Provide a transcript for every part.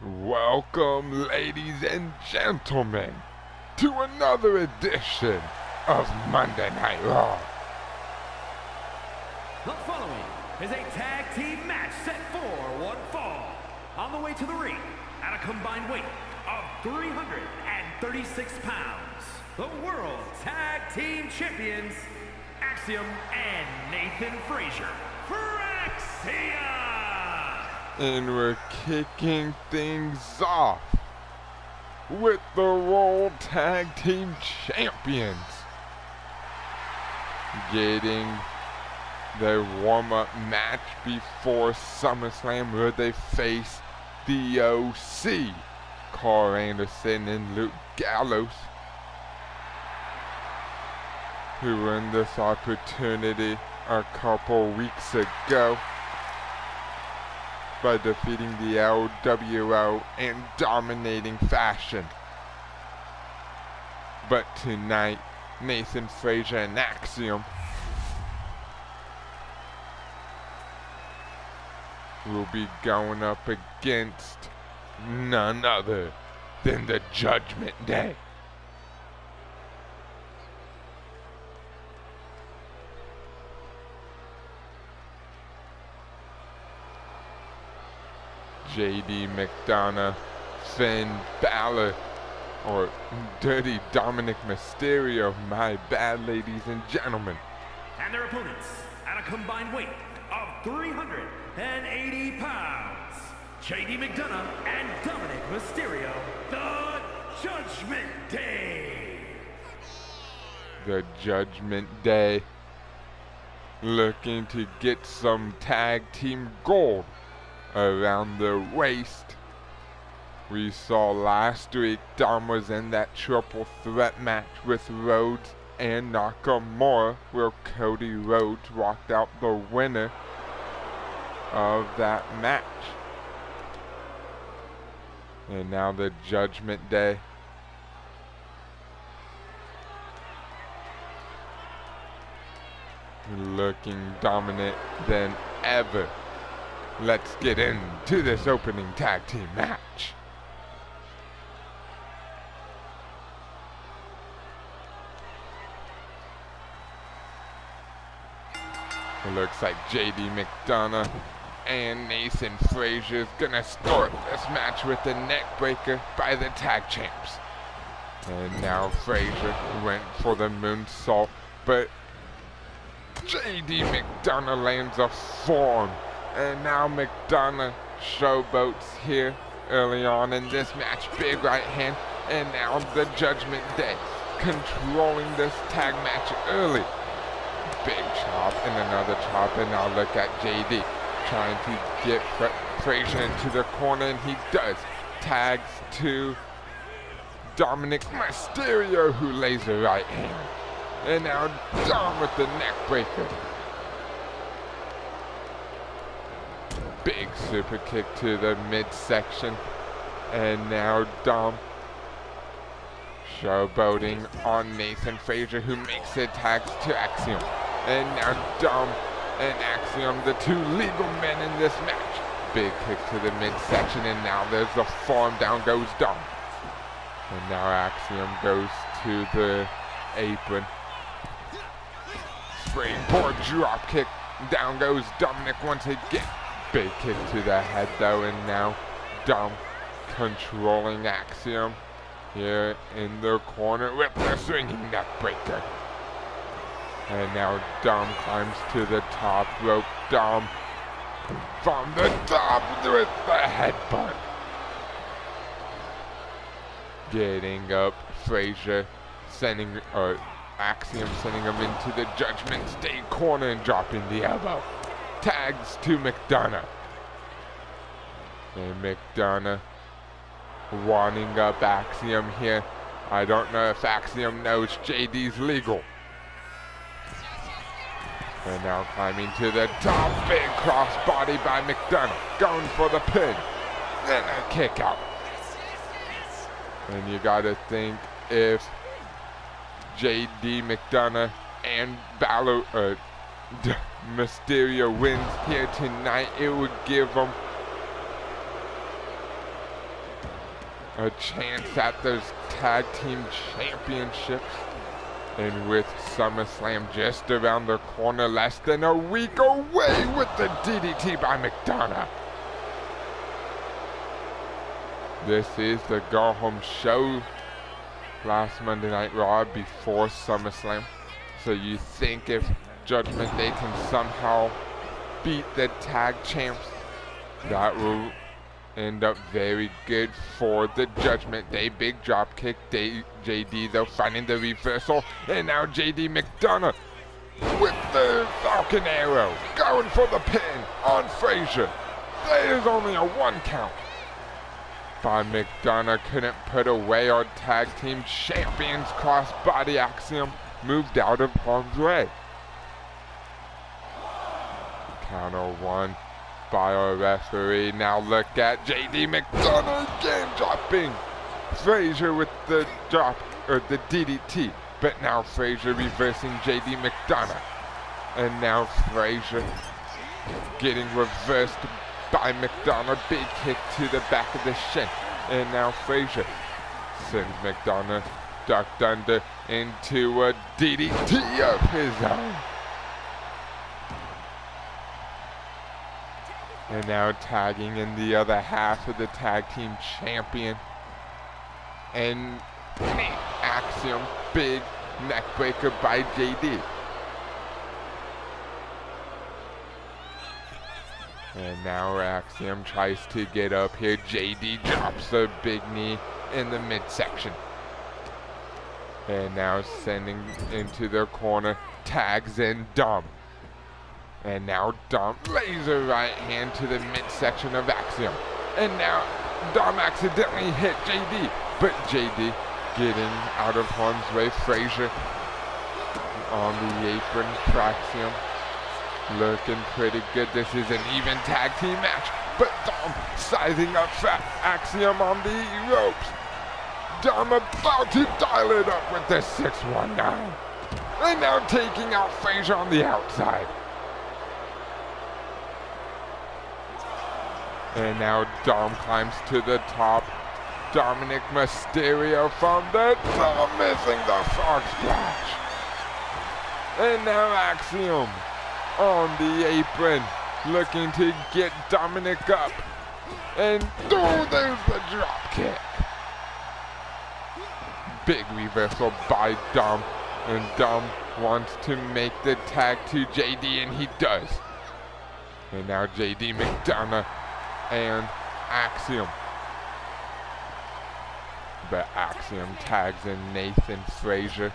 Welcome, ladies and gentlemen, to another edition of Monday Night Raw. The following is a tag team match set for one fall. On the way to the ring, at a combined weight of 336 pounds, the World Tag Team Champions, Axiom and Nathan Frazier. For Axiom! And we're kicking things off with the World Tag Team Champions getting their warm-up match before SummerSlam, where they face the OC, Carl Anderson and Luke Gallows, who won this opportunity a couple weeks ago by defeating the LWO in dominating fashion. But tonight, Nathan Frazier and Axiom will be going up against none other than the Judgment Day. JD McDonough, Finn Balor, or Dirty Dominic Mysterio, my bad, ladies and gentlemen. And their opponents, at a combined weight of 380 pounds, JD McDonough and Dominic Mysterio, the Judgment Day. The Judgment Day looking to get some tag team gold around their waist. We saw last week Dom was in that triple threat match with Rhodes and Nakamura, where Cody Rhodes walked out the winner of that match. And now the Judgment Day looking dominant than ever. Let's get into this opening tag team match. It looks like JD McDonough and Nathan Frazier's gonna start this match with the neck breaker by the tag champs. And now Frazier went for the moonsault, but JD McDonough lands a forearm. And now McDonough showboats here early on in this match. Big right hand. And now the Judgment Day controlling this tag match early. Big chop and another chop. And now look at JD trying to get Frazier into the corner. And he does. Tags to Dominic Mysterio, who lays the right hand. And now Dom with the neck breaker. Big super kick to the midsection. And now Dom showboating on Nathan Frazier, who makes it, tags to Axiom. And now Dom and Axiom, the two legal men in this match. Big kick to the midsection, and now there's the forearm. Down goes Dom. And now Axiom goes to the apron. Springboard drop kick. Down goes Dominic once again. Big kick to the head though, and now Dom controlling Axiom here in the corner with the swinging neck breaker. And now Dom climbs to the top rope. Dom from the top with the headbutt. Getting up, Frazier sending Axiom sending him into the Judgment Day corner and dropping the elbow. Tags to McDonough. And McDonough winding up Axiom here. I don't know if Axiom knows JD's legal. And now climbing to the top. Big crossbody by McDonough. Going for the pin. Then a kick out. And you gotta think, if JD McDonough and Balor Mysterio wins here tonight, it would give them a chance at those tag team championships. And with SummerSlam just around the corner, less than a week away, with the DDT by McDonough. This is the go-home show last Monday Night Raw before SummerSlam. So you think if Judgment Day can somehow beat the tag champs, that will end up very good for the Judgment Day. Big drop kick. JD though finding the reversal, and now JD McDonough with the Falcon Arrow going for the pin on Frazier. There is only a 1 count. But McDonough couldn't put away our tag team champions. Crossbody Axiom moved out of harm's way. Counter 1 by our referee. Now look at JD McDonough again dropping Frazier with the drop, or the DDT. But now Frazier reversing JD McDonough. And now Frazier getting reversed by McDonough. Big kick to the back of the shin. And now Frazier sends McDonough ducked under into a DDT of his own. And now tagging in the other half of the tag team champion. And Axiom, big neck breaker by JD. And now Axiom tries to get up here. JD drops a big knee in the midsection. And now sending into their corner, tags in Dom. And now Dom lays a right hand to the midsection of Axiom. And now Dom accidentally hit JD. But JD getting out of harm's way. Frazier on the apron for Axiom. Looking pretty good. This is an even tag team match. But Dom sizing up for Axiom on the ropes. Dom about to dial it up with the 619. And now taking out Frazier on the outside. And now Dom climbs to the top. Dominic Mysterio from the top, missing the frog splash. And now Axiom on the apron, looking to get Dominic up. And there's the drop kick. Big reversal by Dom. And Dom wants to make the tag to JD, and he does. And now JD McDonough and Axiom. But Axiom tags in Nathan Frazier.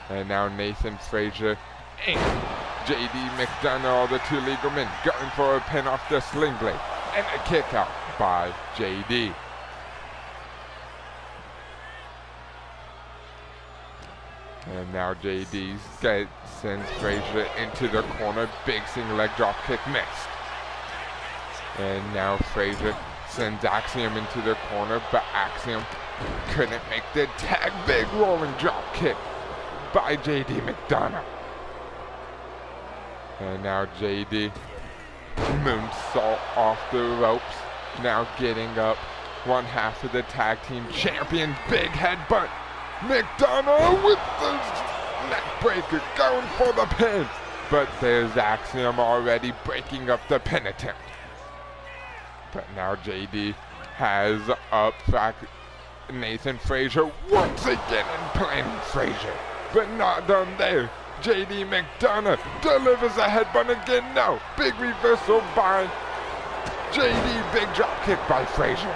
And now Nathan Frazier and JD McDonough, all the two legal men, going for a pin off the sling blade. And a kick out by JD. And now JD sends Frazier into the corner. Big single leg drop kick missed. And now Frazier sends Axiom into the corner, but Axiom couldn't make the tag. Big rolling drop kick by JD McDonough. And now JD moonsault off the ropes. Now getting up, one half of the tag team champion. Big headbutt. McDonough with the neck breaker, going for the pin. But there's Axiom already breaking up the pin attempt. But now JD has up Nathan Frazier once again, and planning Frazier. But not done there. JD McDonough delivers a headbutt again. No, big reversal by JD. Big drop kick by Frazier.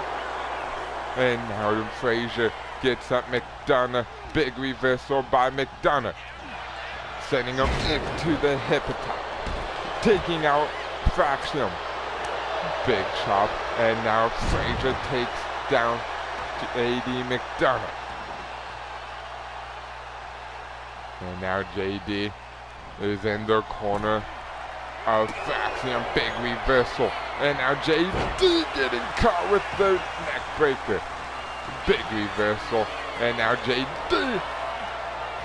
And now Frazier gets up McDonough. Big reversal by McDonough. Sending him into the hip attack. Taking out Axiom. Big chop. And now Frazier takes down JD McDonough. And now JD is in the corner of Axiom. Big reversal. And now JD getting caught with the neck breaker. Big reversal. And now JD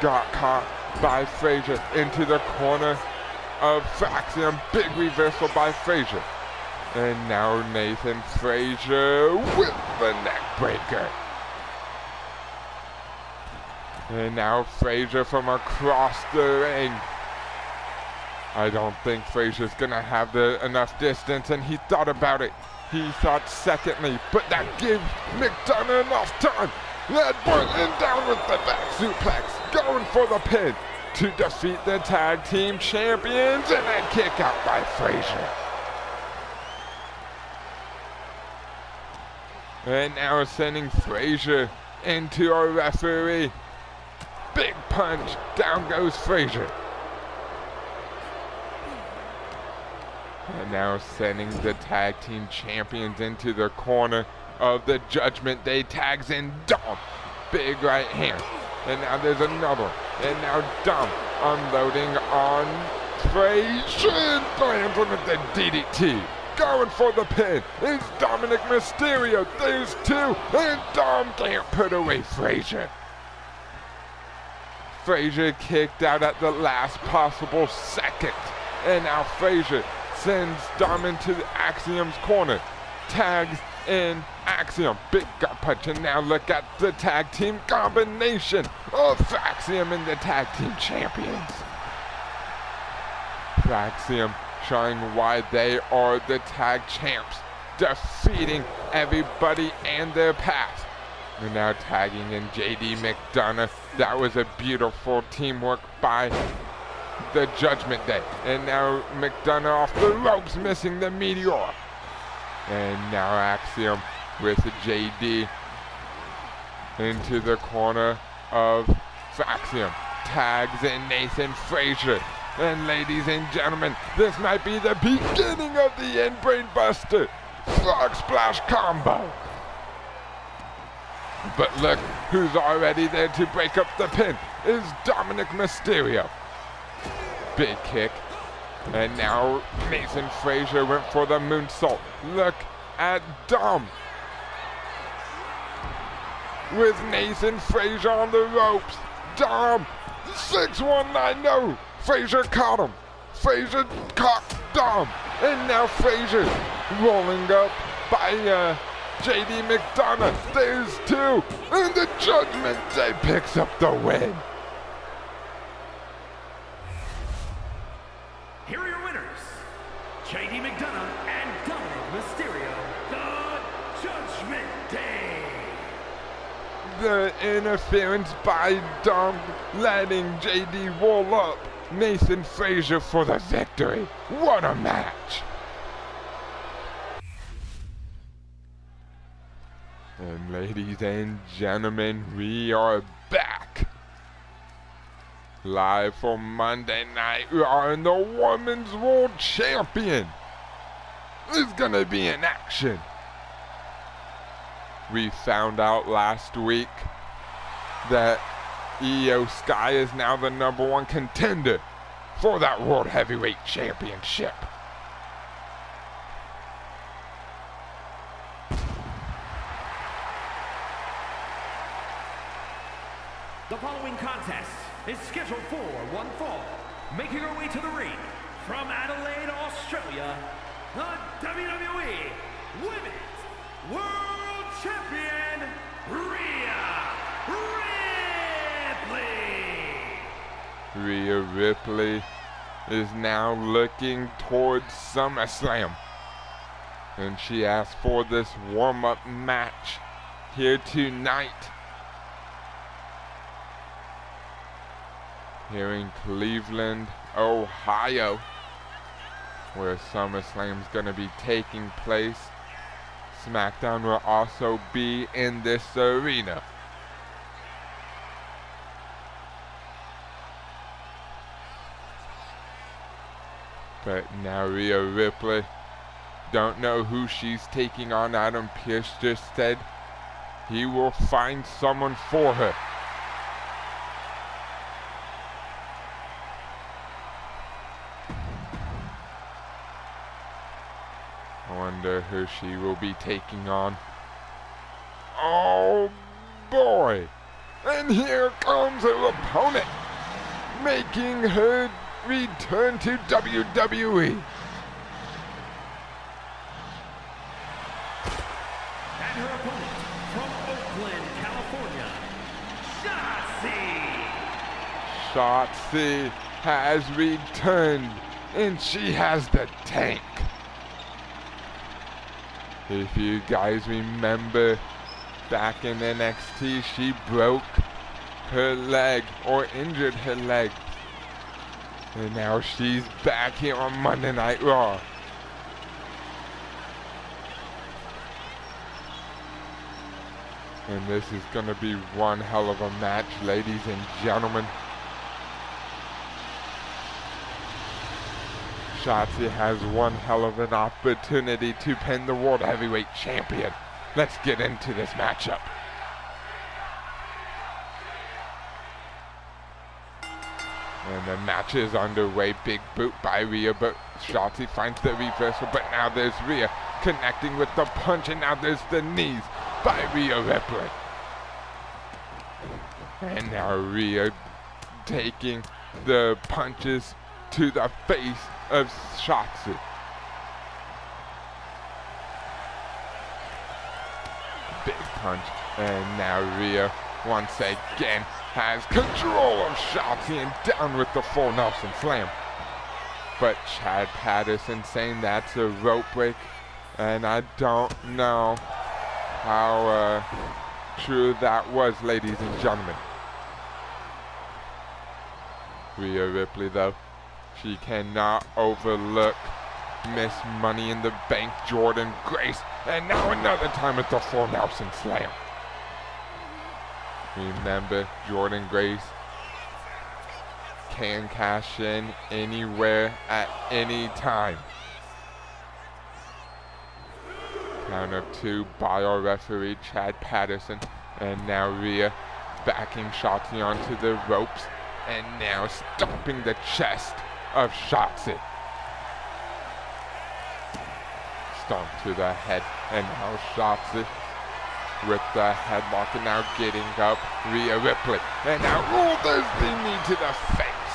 got caught by Frazier into the corner of Axiom. Big reversal by Frazier. And now Nathan Frazier with the neck breaker. And now Frazier from across the ring. I don't think Frazier's gonna have enough distance, and he thought about it. He thought secondly, but that gives McDonough enough time. That boy in down with the back suplex, going for the pin to defeat the tag team champions, and a kick out by Frazier. And now sending Frazier into a referee. Big punch, down goes Frazier. And now sending the tag team champions into the corner of the Judgment Day. Tags in Dom. Big right hand. And now there's another one. And now Dom unloading on Frazier. Lands him with the DDT. Going for the pin is Dominic Mysterio. There's two. And Dom can't put away Frazier. Frazier kicked out at the last possible second. And now Frazier sends Dom into the Axiom's corner. Tags in Axiom. Big gut punch. And now look at the tag team combination of Axiom and the tag team champions. Axiom showing why they are the tag champs. Defeating everybody and their path. And now tagging in JD McDonough. That was a beautiful teamwork by the Judgment Day. And now McDonough off the ropes, missing the Meteor. And now Axiom with JD into the corner of Axiom. Tags in Nathan Frazier. And ladies and gentlemen, this might be the beginning of the end Brain Buster Frog Splash combo. But look who's already there to break up the pin is Dominic Mysterio. Big kick. And now Nathan Frazier went for the moonsault. Look at Dom with Nathan Frazier on the ropes. Dom 619-0. Frazier caught him. Frazier caught Dom. And now Frazier rolling up by JD McDonough. There's two. And the Judgment Day picks up the win. Here are your winners, JD McDonough and Dominic Mysterio, the Judgment Day. The interference by Dom letting JD roll up Nathan Frazier for the victory. What a match. And ladies and gentlemen, we are back. Live for Monday Night Raw, and the Women's World Champion is gonna be in action. We found out last week that Io Sky is now the #1 contender for that World Heavyweight Championship. The following contest is scheduled for one fall. Making her way to the ring from Adelaide, Australia, the WWE Women's World Champion, Rhea Ripley. Rhea Ripley is now looking towards SummerSlam. And she asked for this warm-up match here tonight. Here in Cleveland, Ohio, where SummerSlam's going to be taking place. SmackDown will also be in this arena. But now Rhea Ripley, don't know who she's taking on. Adam Pearce just said he will find someone for her. I wonder who she will be taking on. Oh boy! And here comes her opponent, making her return to WWE. And her opponent from Oakland, California, Shotzi Shotzi has returned, and she has the tank. If you guys remember, back in NXT, she broke her leg or injured her leg. And now she's back here on Monday Night Raw. And this is going to be one hell of a match, ladies and gentlemen. Shotzi has one hell of an opportunity to pin the World Heavyweight Champion. Let's get into this matchup. And the match is underway. Big boot by Rhea, but Shotzi finds the reversal. But now there's Rhea connecting with the punch, and now there's the knees by Rhea Ripley. And now Rhea taking the punches to the face of Shotzi. Big punch, and now Rhea once again has control of Shotzi and down with the full Nelson Slam. But Chad Patterson saying that's a rope break, and I don't know how true that was, ladies and gentlemen. Rhea Ripley, though, she cannot overlook Miss Money in the Bank, Jordynne Grace, and now another time with the full Nelson Slam. Remember, Jordynne Grace can cash in anywhere at any time. Count of 2 by our referee, Chad Patterson. And now Rhea backing Shotzi onto the ropes. And now stomping the chest of Shotzi. Stomp to the head. And now Shotzi with the headlock, and now getting up Rhea Ripley. And now, oh, there's the knee to the face.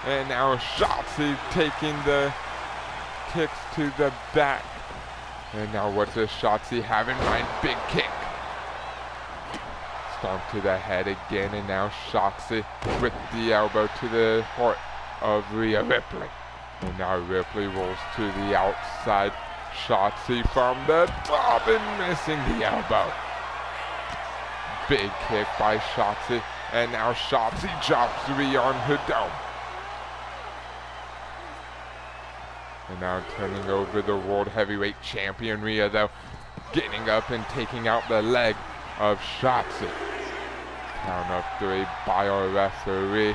And now Shotzi taking the kicks to the back. And now what does Shotzi have in mind? Big kick. Stomp to the head again, and now Shotzi with the elbow to the heart of Rhea Ripley. And now Ripley rolls to the outside. Shotzi from the top and missing the elbow. Big kick by Shotzi, and now Shotzi drops Rhea on her dome. And now turning over the World Heavyweight Champion Rhea, though, getting up and taking out the leg of Shotzi. Count of 3 by our referee.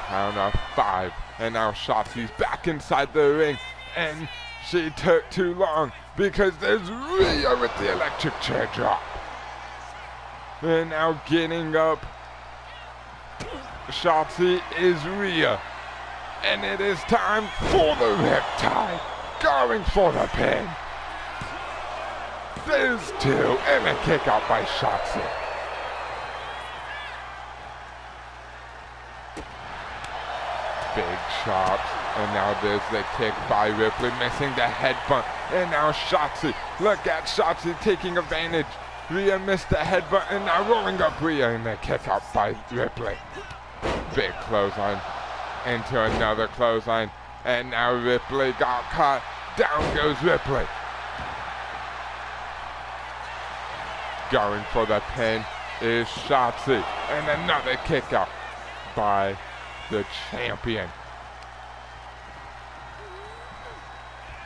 Count of 5. And now Shotzi's back inside the ring. And she took too long because there's Rhea with the electric chair drop. And now getting up, Shotzi is Rhea. And it is time for the Riptide. Going for the pin. There's 2 and a kick out by Shotzi. Big chops, and now there's the kick by Ripley, missing the headbutt. And now Shotzi, look at Shotzi taking advantage. Rhea missed the headbutt, and now rolling up Rhea, and the kick out by Ripley. Big clothesline into another clothesline, and now Ripley got caught. Down goes Ripley. Going for the pin is Shotzi, and another kick out by the champion.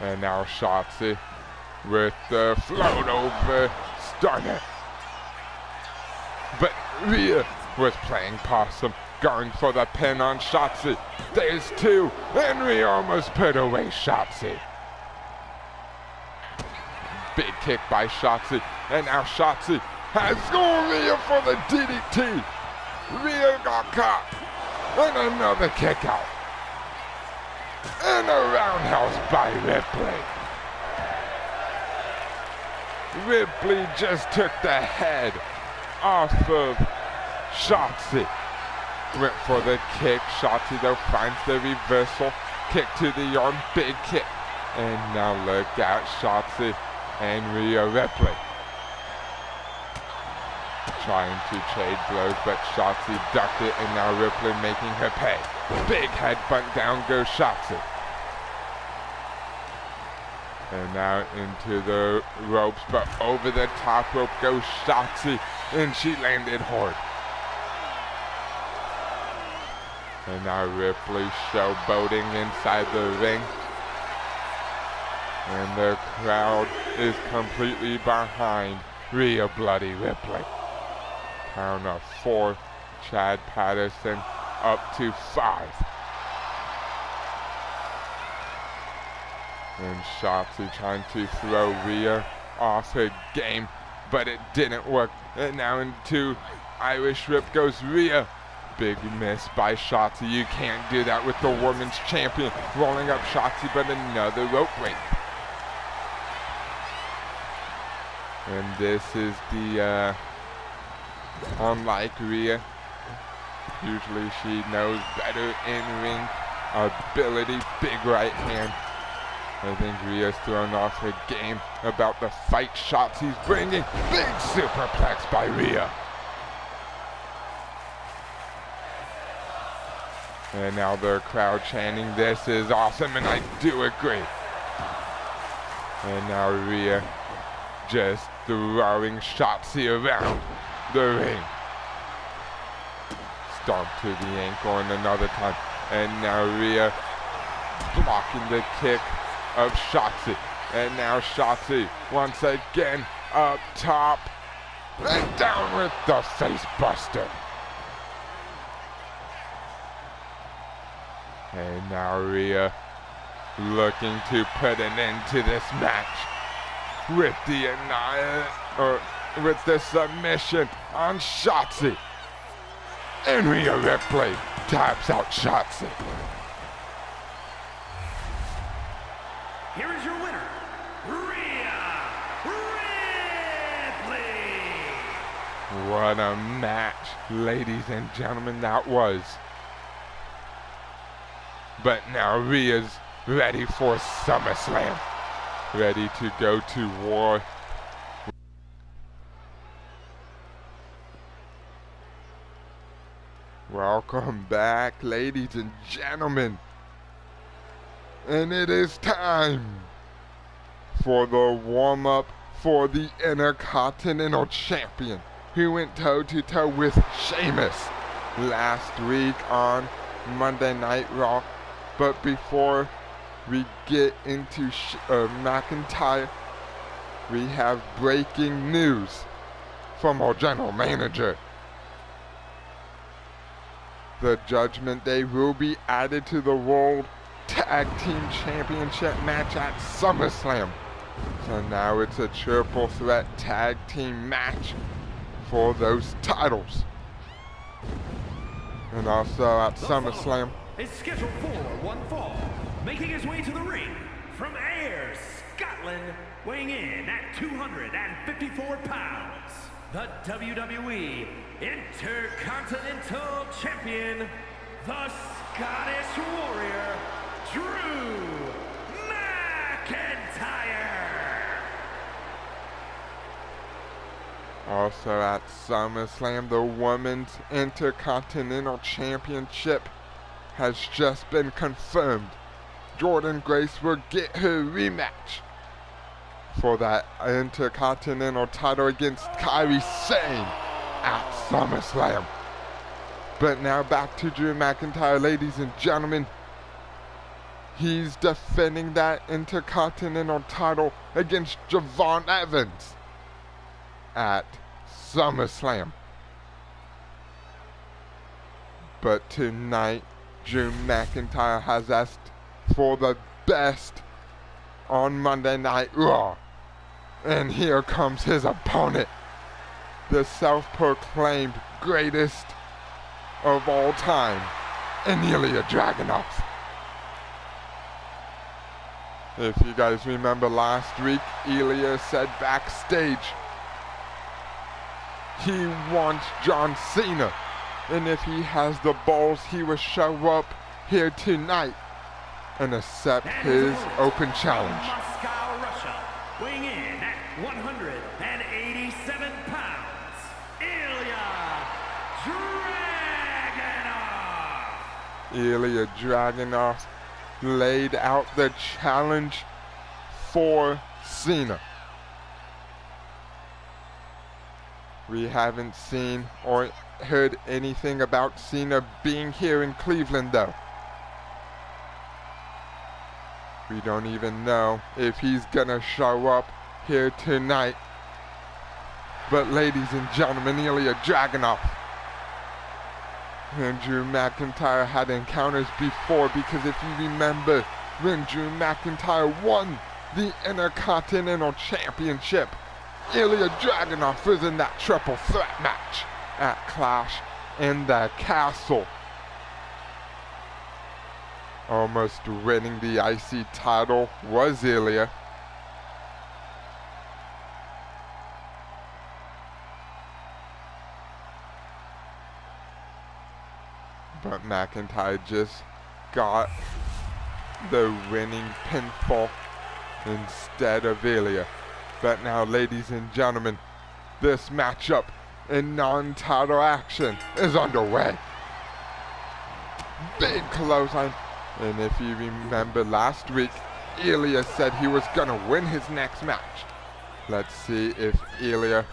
And now Shotzi with the float over Stunner. But Rhea was playing possum, going for the pin on Shotzi. There's 2, and Rhea almost put away Shotzi. Big kick by Shotzi, and now Shotzi has gone Rhea for the DDT. Rhea got caught. And another kick out. And a roundhouse by Ripley. Ripley just took the head off of Shotzi. Went for the kick. Shotzi, though, finds the reversal. Kick to the arm. Big kick. And now look at Shotzi and Rhea Ripley. trying to trade blows, but Shotzi ducked it, and now Ripley making her pay. Big headbutt, down goes Shotzi. And now into the ropes, but over the top rope goes Shotzi, and she landed hard. And now Ripley showboating inside the ring. And the crowd is completely behind Rhea Bloody Ripley. Count of 4, Chad Patterson up to 5. And Shotzi trying to throw Rhea off her game, but it didn't work. And now into Irish Whip goes Rhea. Big miss by Shotzi. You can't do that with the women's champion. Rolling up Shotzi, but another rope break. And this is the, unlike Rhea, usually she knows better in-ring ability. Big right hand. I think Rhea's thrown off her game about the fight Shotzi's bringing. Big superplex by Rhea. And now the crowd chanting, "This is awesome," and I do agree. And now Rhea just throwing Shotzi around the ring. Stomp to the ankle and another time. And now Rhea blocking the kick of Shotzi. And now Shotzi once again up top. And down with the face buster. And now Rhea looking to put an end to this match with the submission on Shotzi. And Rhea Ripley taps out Shotzi. Here is your winner, Rhea Ripley. What a match, ladies and gentlemen, that was. But now Rhea's ready for SummerSlam. Ready to go to war. Welcome back, ladies and gentlemen. And it is time for the warm-up for the Intercontinental Champion, who went toe-to-toe with Sheamus last week on Monday Night Raw. But before we get into McIntyre, we have breaking news from our general manager. The Judgment Day will be added to the World Tag Team Championship match at SummerSlam. So now it's a triple threat tag team match for those titles. And also at SummerSlam is scheduled for one fall, making his way to the ring from Ayr, Scotland, weighing in at 254 pounds, the WWE Intercontinental Champion, the Scottish Warrior, Drew McIntyre. Also at SummerSlam, the Women's Intercontinental Championship has just been confirmed. Jordynne Grace will get her rematch for that Intercontinental title against Kairi Sane at SummerSlam. But now back to Drew McIntyre, ladies and gentlemen. He's defending that Intercontinental title against Javon Evans at SummerSlam. But tonight, Drew McIntyre has asked for the best on Monday Night Raw. And here comes his opponent, the self-proclaimed greatest of all time, Ilya Dragunov. If you guys remember last week, Ilya said backstage he wants John Cena, and if he has the balls, he will show up here tonight and accept his open challenge. Moscow, Russia, weighing in at 187 pounds, Ilya Dragunov laid out the challenge for Cena. We haven't seen or heard anything about Cena being here in Cleveland though. We don't even know if he's gonna show up here tonight. But ladies and gentlemen, Ilya Dragunov and Drew McIntyre had encounters before, because if you remember when Drew McIntyre won the Intercontinental Championship, Ilya Dragunov was in that triple threat match at Clash in the Castle, almost winning the IC title was Ilya. But McIntyre just got the winning pinfall instead of Ilya. But now, ladies and gentlemen, this matchup in non-title action is underway. Big clothesline. And if you remember last week, Ilya said he was gonna win his next match. Let's see if Ilya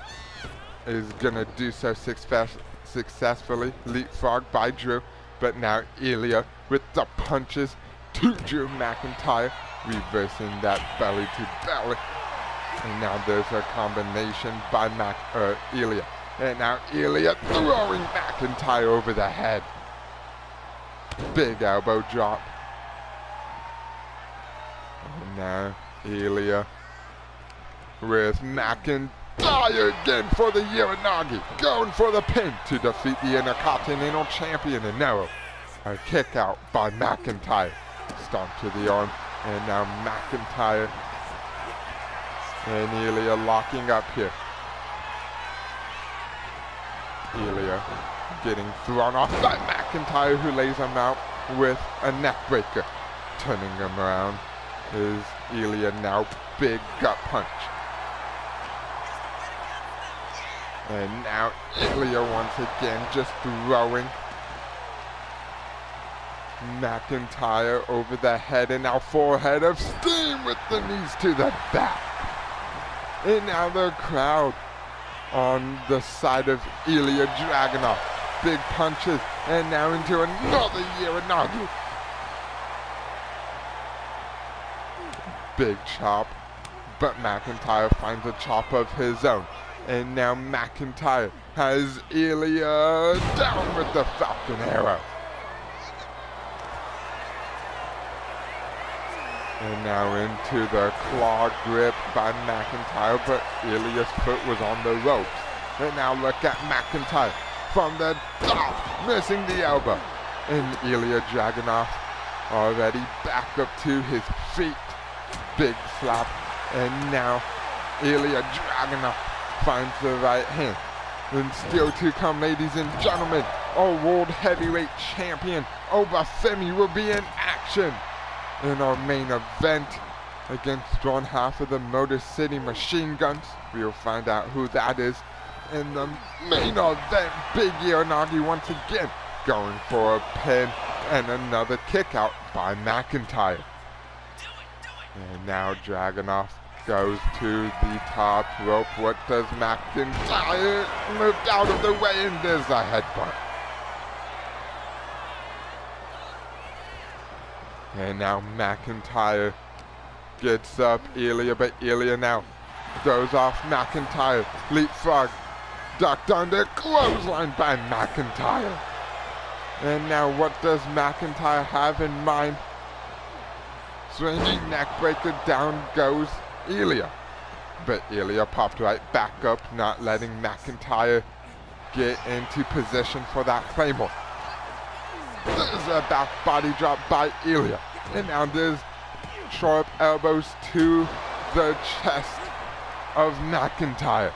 is gonna do so successfully. Leapfrog by Drew. But now Ilya with the punches to Drew McIntyre, reversing that belly to belly. And now there's a combination by Ilya. And now Ilya throwing McIntyre over the head. Big elbow drop. And now Ilya with McIntyre again for the Uranagi. Going for the pin to defeat the Intercontinental Champion. And now a kick out by McIntyre. Stomp to the arm. And now McIntyre and Ilya locking up here. Ilya getting thrown off by McIntyre, who lays him out with a neck breaker. Turning him around is Ilya now. Big gut punch. And now Ilya once again just throwing McIntyre over the head, and now forehead of steam with the knees to the back. And now the crowd on the side of Ilya Dragunov. Big punches, and now into another Uranagi. Big chop, but McIntyre finds a chop of his own. And now McIntyre has Ilya down with the Falcon Arrow. And now into the claw grip by McIntyre, but Ilya's foot was on the ropes. And now look at McIntyre from the top, missing the elbow. And Ilya Dragunov already back up to his feet. Big slap. And now Ilya Dragunov finds the right hand. And still to come, ladies and gentlemen, our World Heavyweight Champion Obafemi will be in action in our main event against one half of the Motor City Machine Guns. We'll find out who that is in the main event. Big Uranagi once again going for a pin, and another kick out by McIntyre. And now Dragunov goes to the top rope. What does McIntyre? Moved out of the way, and there's a headbutt. And now McIntyre gets up Ilya, but Ilya now throws off McIntyre. Leapfrog, ducked under, clothesline by McIntyre. And now what does McIntyre have in mind? Swinging neckbreaker, down goes Ilya. But Ilya popped right back up, not letting McIntyre get into position for that Claymore. There's a back body drop by Ilya. And now there's sharp elbows to the chest of McIntyre.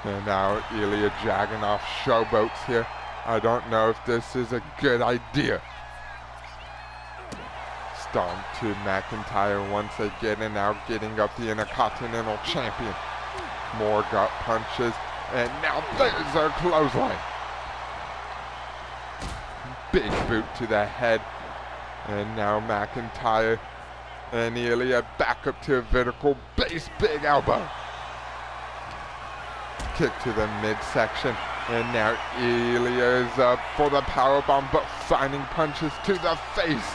And now Ilya Dragunov showboats here. I don't know if this is a good idea. Stomp to McIntyre once again, and now getting up the Intercontinental Champion. More gut punches, and now there's a clothesline. big boot to the head. And now McIntyre and Ilya back up to a vertical base, big elbow. Kick to the midsection. And now Ilya is up for the powerbomb, but finding punches to the face.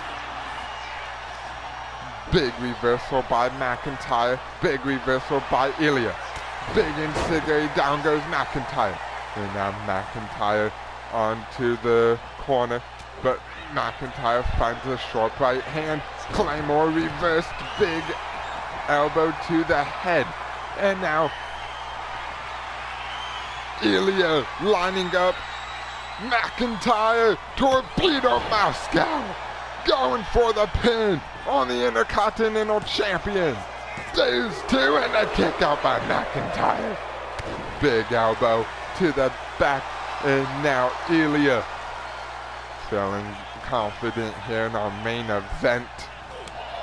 Big reversal by McIntyre. Big reversal by Ilya. Big enziguri, down goes McIntyre. And now McIntyre onto the corner, but McIntyre finds a short right hand. Claymore reversed, big elbow to the head. And now Ilya lining up. McIntyre, Torpedo Moscow, going for the pin on the Intercontinental Champion. There's two and a kick out by McIntyre. Big elbow to the back, and now Ilya feeling confident here in our main event,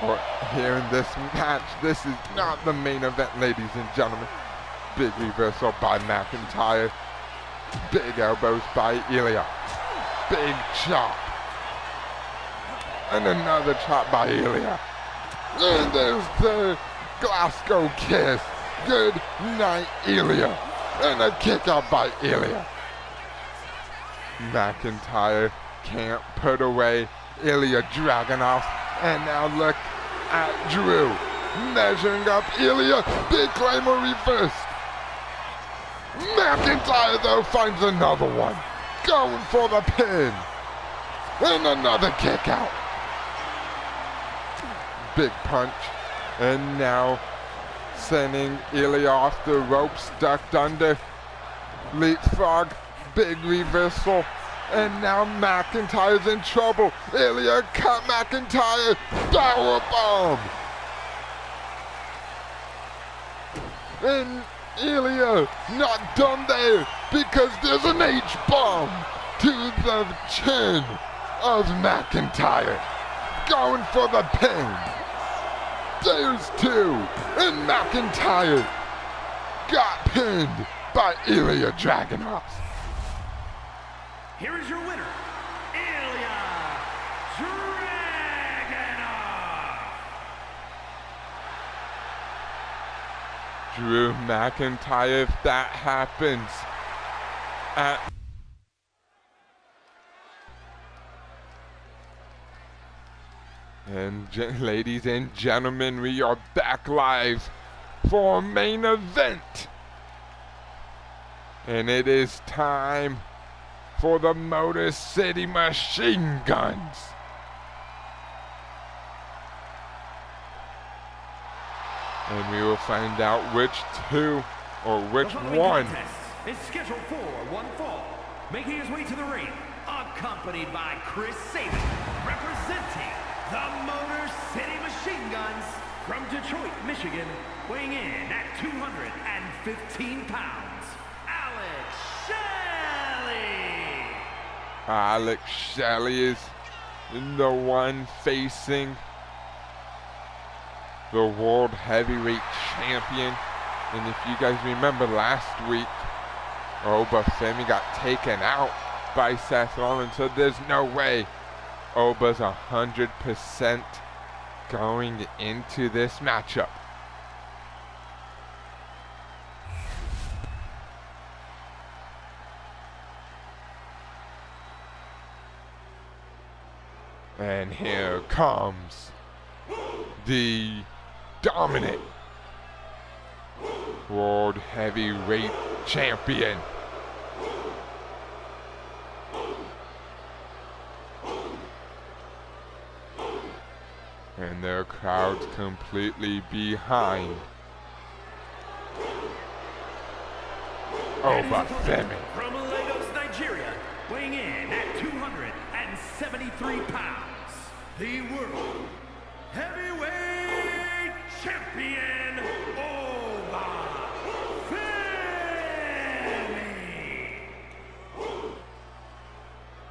or here in this match. This is not the main event, ladies and gentlemen. Big reversal by McIntyre. Big elbows by Ilya. Big chop. And another chop by Ilya. And there's the Glasgow kiss. Good night, Ilya. And a kick out by Ilya. McIntyre can't put away Ilya Dragunov. And now look at Drew. Measuring up Ilya. Big Claymore reversed. McIntyre, though, finds another one. Going for the pin. And another kick out. Big punch. And now sending Ilya off the ropes, ducked under. Leapfrog. Big reversal. And now McIntyre's in trouble. Ilya cut McIntyre. Powerbomb. And Ilya not done there, because there's an H-bomb to the chin of McIntyre. Going for the pin. There's two. And McIntyre got pinned by Ilya Dragunov. Here is your winner, Ilya Dragunov. Drew McIntyre, if that happens and ladies and gentlemen, we are back live for our main event. And it is time for the Motor City Machine Guns. And we will find out which two, or which one. Is scheduled for one fall. Making his way to the ring, accompanied by Chris Sabin, representing the Motor City Machine Guns from Detroit, Michigan, weighing in at 215 pounds, Alex Shelley. Alex Shelley is the one facing the World Heavyweight Champion. And if you guys remember last week, Obafemi got taken out by Seth Rollins, so there's no way Oba's 100% going into this matchup. And here comes the dominant World Heavyweight Champion. And their crowd's completely behind Obafemi. From Lagos, Nigeria, weighing in at 273 pounds, the World Heavyweight Champion,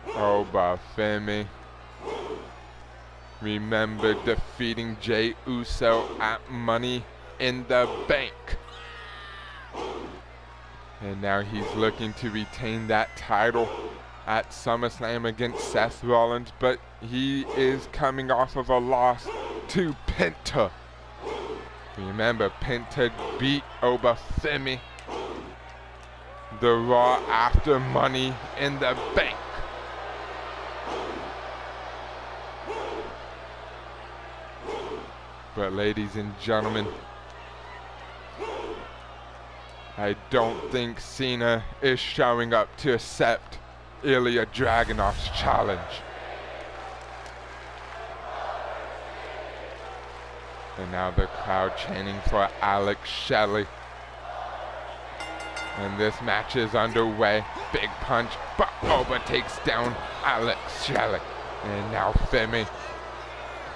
Obafemi. Remember defeating Jey Uso at Money in the Bank. And now he's looking to retain that title at SummerSlam against Seth Rollins, but he is coming off of a loss to Penta. Remember, Penta beat Obafemi the Raw after Money in the Bank. But ladies and gentlemen, I don't think Cena is showing up to accept Ilya Dragunov's challenge. And now the crowd chanting for Alex Shelley. And this match is underway. Big punch, but Oba takes down Alex Shelley. And now Femi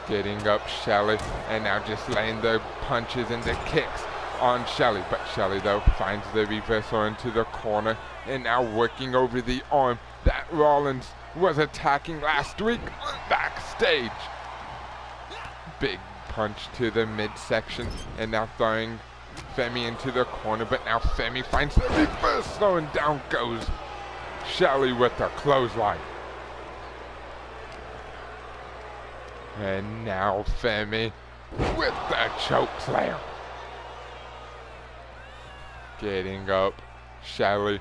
getting up Shelley, and now just laying the punches and the kicks on Shelley. But Shelley, though, finds the reversal into the corner, and now working over the arm that Rollins was attacking last week backstage. Big punch to the midsection, and now throwing Femi into the corner, but now Femi finds the reversal, and down goes Shelley with the clothesline. And now Femi with the choke slam. Getting up Shelley.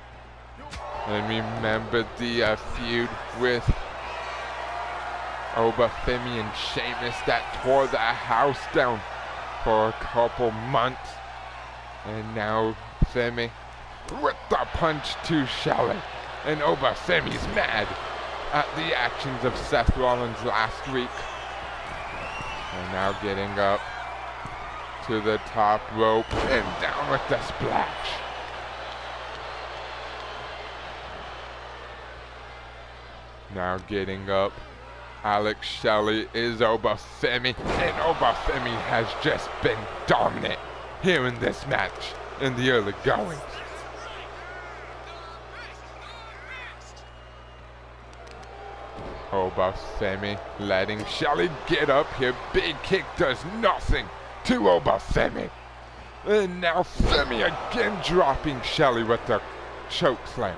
And remember the feud with Obafemi and Sheamus that tore the house down for a couple months. And now Femi with the punch to Shelley. And Obafemi's mad at the actions of Seth Rollins last week. And now getting up to the top rope and down with the splash. Now getting up, Alex Shelley is Obafemi, and Obafemi has just been dominant here in this match in the early goings. Obafemi letting Shelley get up here. Big kick does nothing to Obafemi. And now Femi again dropping Shelley with the choke slam.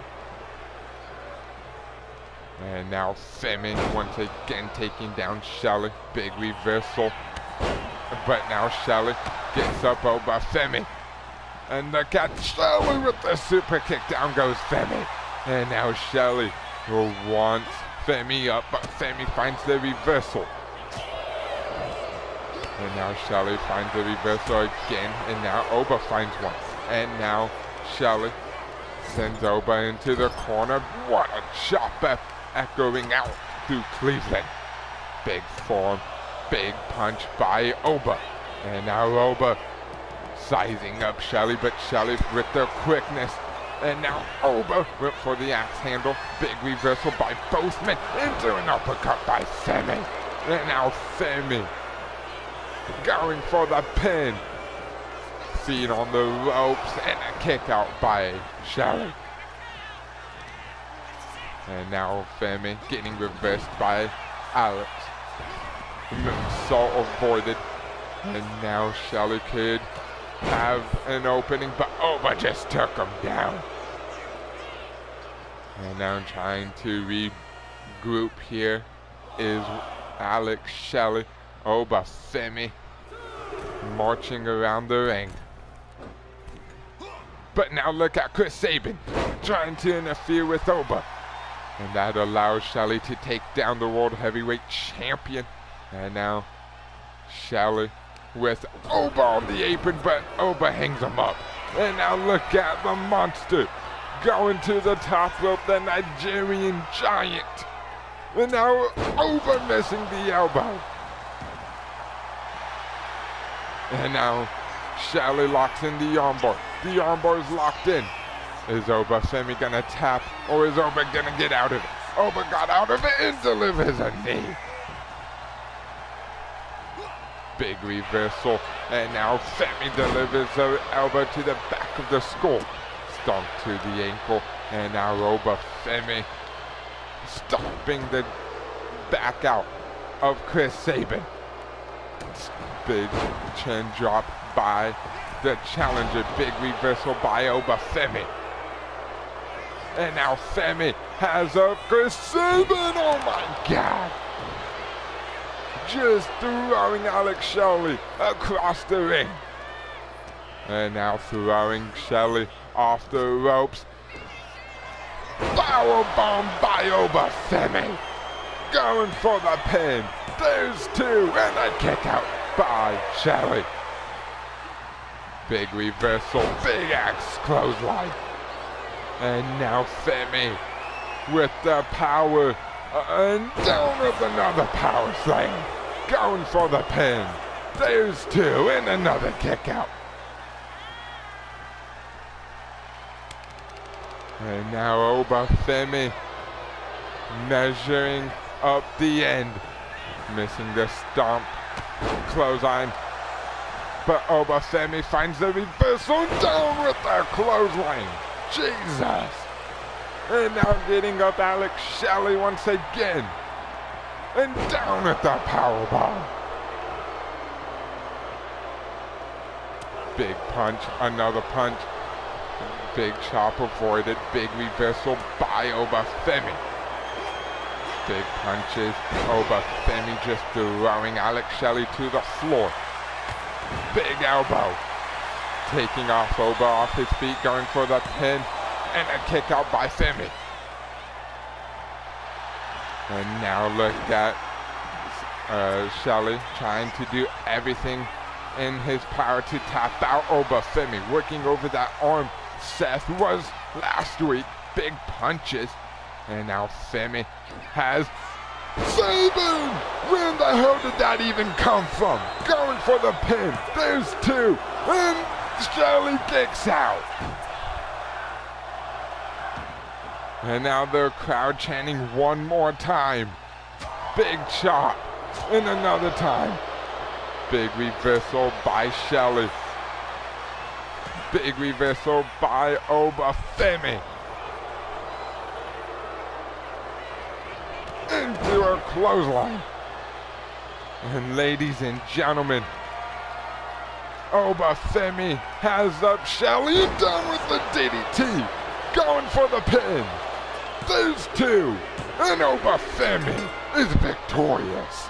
And now Femi once again taking down Shelley. Big reversal. But now Shelley gets up Obafemi. And look at Shelley with the super kick. Down goes Femi. And now Shelley wants Femi up, but Femi finds the reversal. And now Shelley finds the reversal again, and now Oba finds one. And now Shelley sends Oba into the corner. What a chop echoing out through Cleveland. Big form, big punch by Oba. And now Oba sizing up Shelley, but Shelley with the quickness. And now Oba went for the axe handle. Big reversal by both men into an uppercut by Femi. And now Femi going for the pin. Feet on the ropes and a kick out by Shelley. And now Femi getting reversed by Alex. Moonsault avoided. And now Shelley could have an opening, but Oba just took him down. And now trying to regroup here is Alex Shelley. Obafemi marching around the ring. But now look at Chris Sabin trying to interfere with Oba. And that allows Shelley to take down the World Heavyweight Champion. And now Shelley with Oba on the apron, but Oba hangs him up. And now look at the monster going to the top rope, the Nigerian Giant. And now Oba missing the elbow. And now Shelley locks in the armbar. The armbar is locked in. Is Obafemi gonna tap, or is Oba gonna get out of it? Oba got out of it and delivers a knee. Big reversal, and now Femi delivers an elbow to the back of the skull. Stomp to the ankle, and now Obafemi stomping the back out of Chris Sabin. Big chin drop by the challenger. Big reversal by Obafemi. And now Femi has a Chris Sabin. Oh my God. Just throwing Alex Shelley across the ring. And now throwing Shelley off the ropes. Powerbomb by Obafemi. Going for the pin. There's two. And a kick out by Shelley. Big reversal. Big axe clothesline. And now Femi with the power. And down with another power slam. Going for the pin. There's two. And another kick out. And now Obafemi measuring up the end. Missing the stomp. Clothesline. But Obafemi finds the reversal. Down with the clothesline. Jesus. And now getting up Alex Shelley once again. And down with the powerbomb. Big punch. Another punch. Big chop avoided. Big reversal by Obafemi. Big punches. Obafemi just throwing Alex Shelley to the floor. Big elbow. Taking off Oba off his feet. Going for the pin. And a kick out by Femi. And now look at Shelley trying to do everything in his power to tap out Obafemi. Working over that arm. Seth was last week. Big punches. And now Femi has Sabin! Where the hell did that even come from? Going for the pin. There's two. And Shelley kicks out. And now the crowd chanting one more time. Big chop. And another time. Big reversal by Shelley. Big reversal by Obafemi. Into a clothesline. And ladies and gentlemen, Obafemi has up Shelley and down with the DDT. Going for the pin. There's two. And Obafemi is victorious.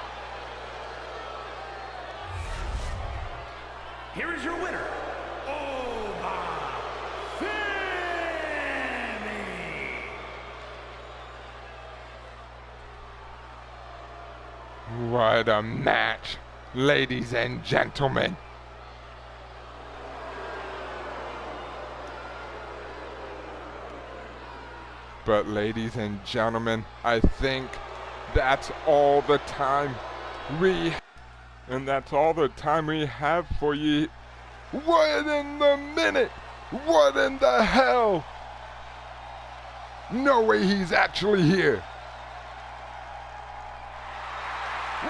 Here is your winner, What a match, ladies and gentlemen. But ladies and gentlemen, I think that's all the time we have for you. What in the minute? What in the hell? No way he's actually here.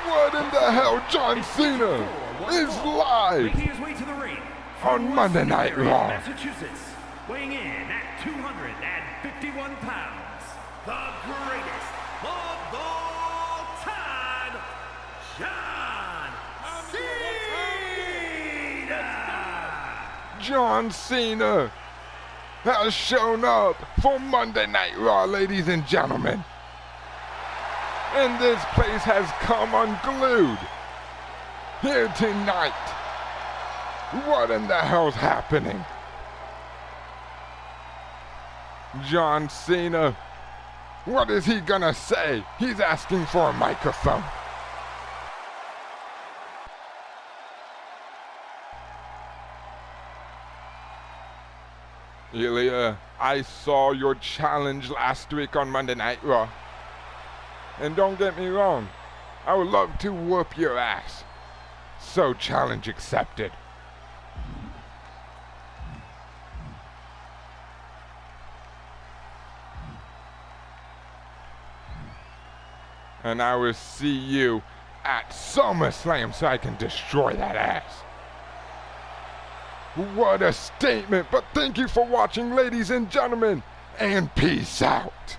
What in the hell? John Cena is live making his way to the ring on Monday Night Raw. Massachusetts, weighing in at 251 pounds, the greatest of all time, John Cena! John Cena has shown up for Monday Night Raw, ladies and gentlemen. And this place has come unglued here tonight. What in the hell's happening? John Cena, what is he gonna say? He's asking for a microphone. Ilya, I saw your challenge last week on Monday Night Raw. And don't get me wrong, I would love to whoop your ass. So challenge accepted. And I will see you at SummerSlam so I can destroy that ass. What a statement, but thank you for watching, ladies and gentlemen, and peace out.